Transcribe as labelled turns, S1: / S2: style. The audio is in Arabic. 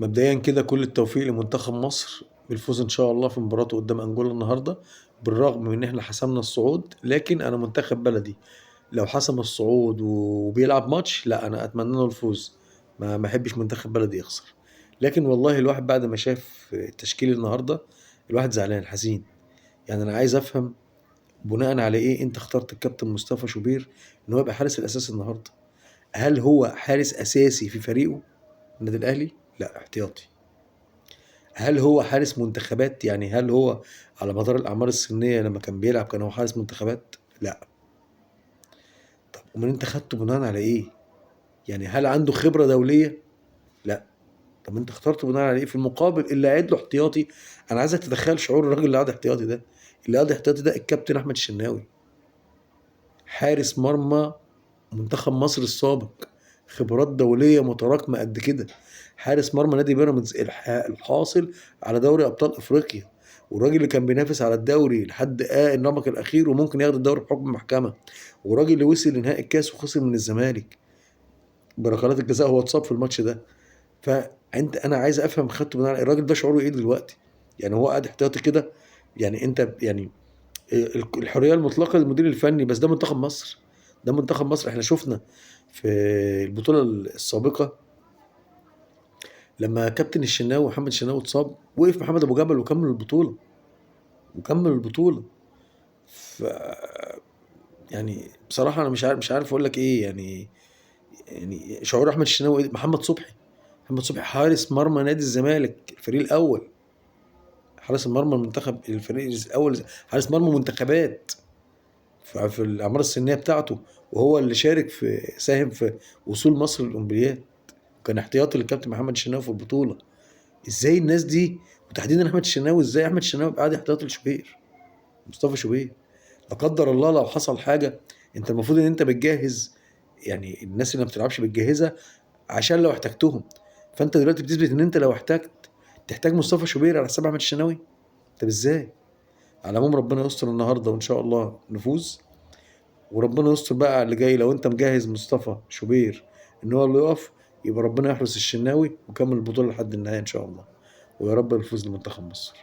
S1: مبدئيا كده كل التوفيق لمنتخب مصر بالفوز ان شاء الله في مباراته قدام انجولا النهارده. بالرغم من ان احنا حسمنا الصعود، لكن انا منتخب بلدي لو حسم الصعود وبيلعب ماتش، لا انا اتمنى له الفوز. ما احبش منتخب بلدي يخسر. لكن والله الواحد بعد ما شاف تشكيل النهارده، الواحد زعلان حزين. يعني انا عايز افهم بناء على ايه انت اخترت الكابتن مصطفى شوبير ان هو يبقى حارس الاساسي النهارده؟ هل هو حارس اساسي في فريقه النادي الاهلي؟ لا، احتياطي. هل هو حارس منتخبات؟ يعني هل هو على مدار الأعمار السنية لما كان بيلعب كان هو حارس منتخبات؟ لا. طب أمال أنت خدته بناء على إيه؟ يعني هل عنده خبرة دولية؟ لا. طب أنت اخترته بناء على إيه؟ في المقابل اللي قاعد له احتياطي. أنا عايزك تتخيل شعور الراجل اللي قاعد احتياطي ده. اللي قاعد احتياطي ده الكابتن أحمد الشناوي، حارس مرمى منتخب مصر السابق، خبرات دولية متراكمة قد كده. حارس مرمى نادي بيراميدز الحاصل على دوري أبطال أفريقيا، والراجل اللي كان بينافس على الدوري لحد النمط الأخير وممكن ياخد الدوري بحكم محكمة، والراجل اللي وصل لنهائي الكاس وخسر من الزمالك بركلات الجزاء. هو اتصاب في الماتش ده. انا عايز افهم خدته من الراجل ده شعوره ايه دلوقتي؟ يعني هو قاعد احتياطي كده. يعني انت يعني الحريه المطلقه للمدير الفني، بس ده منتخب مصر. ده منتخب مصر. احنا شفنا في البطوله السابقه لما كابتن الشناوي ومحمد الشناوي اتصاب، وقف محمد ابو جبل وكمل البطوله. وكمل البطوله. ف يعني بصراحه انا مش عارف اقول لك ايه يعني. يعني شعور احمد الشناوي إيه؟ محمد صبحي حارس مرمى نادي الزمالك الفريق الاول، حارس المرمى المنتخب الفريق الاول، حارس مرمى منتخبات في الاعمار السنيه بتاعته، وهو اللي ساهم في وصول مصر للاولمبياد. كان احتياطي للكابتن محمد الشناوي في البطوله. ازاي الناس دي، وتحديدا احمد الشناوي، ازاي احمد الشناوي قاعد احتياطي لشوبير، مصطفى شوبير؟ لا قدر الله لو حصل حاجه، انت المفروض ان انت بتجهز. يعني الناس اللي ما بتلعبش بتجهزها عشان لو احتجتهم. فانت دلوقتي بتثبت ان انت لو احتجت تحتاج مصطفى شوبير على حساب احمد الشناوي؟ طب ازاي؟ على العموم ربنا يستر النهارده وان شاء الله نفوز. وربنا يستر بقى على اللي جاي. لو انت مجهز مصطفى شوبير ان هو اللي يقف، يبقى ربنا يحرس الشناوي وكمل البطوله لحد النهايه ان شاء الله. ويا رب الفوز لمنتخب مصر.